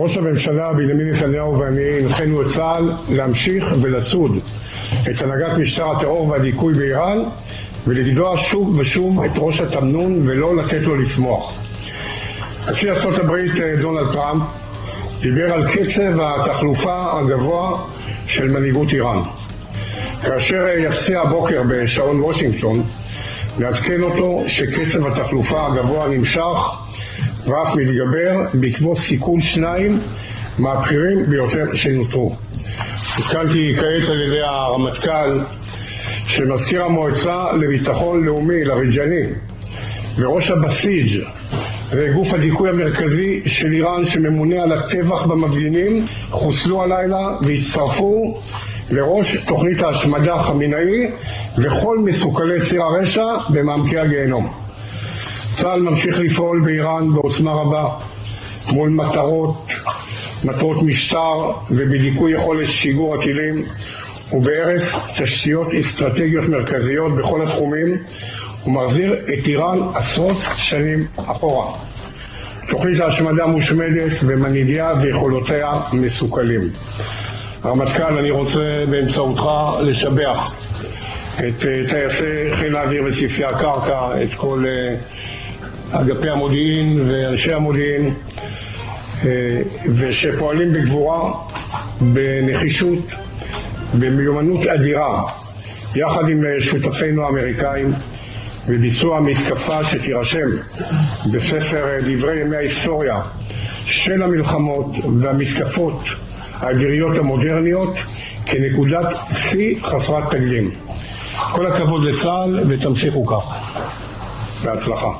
ראש הממשלה בנימין נתניהו ואני הנחינו את צה"ל להמשיך ולצוד את הנהגת משטר הטרור והדיכוי באיראן ולגדוע שוב ושוב את ראש התמנון ולא לתת לו לצמוח. נשיא ארצות הברית דונלד טראמפ דיבר על קצב התחלופה הגבוה של מנהיגות איראן. כאשר יפציע הבוקר בשעון וושינגטון, נעדכן אותו שקצב התחלופה הגבוה נמשך ואף מתגבר בעקבות סיכול שניים מהבכירים ביותר שנותרו. עודכנתי כעת על ידי הרמטכ"ל שמזכיר המועצה לביטחון לאומי לריג'אני וראש הבסיג' זה גוף הדיכוי המרכזי של איראן שממונה על הטבח במפגינים חוסלו הלילה והצטרפו לראש תוכנית ההשמדה חמינאי וכל מסוכלי ציר הרשע במעמקי הגיהנום. צה"ל ממשיך לפעול באיראן בעוצמה רבה מול מטרות משטר ובדיכוי יכולת שיגור הטילים ובהרס תשתיות אסטרטגיות מרכזיות בכל התחומים ומחזיר את איראן עשרות שנים אחורה. תוכנית ההשמדה מושמדת ומנהיגיה ויכולותיה מסוכלים. הרמטכ"ל, אני רוצה באמצעותך לשבח את טייסי חיל האוויר וצוותי הקרקע, את כל אגפי המודיעין ואנשי המודיעין ושפועלים בגבורה, בנחישות, במיומנות אדירה יחד עם שותפינו האמריקאים בביצוע מתקפה שתירשם בספר דברי ימי ההיסטוריה של המלחמות והמתקפות האוויריות המודרניות כנקודת שיא חסרת תקדים. כל הכבוד לצה"ל ותמשיכו כך. בהצלחה.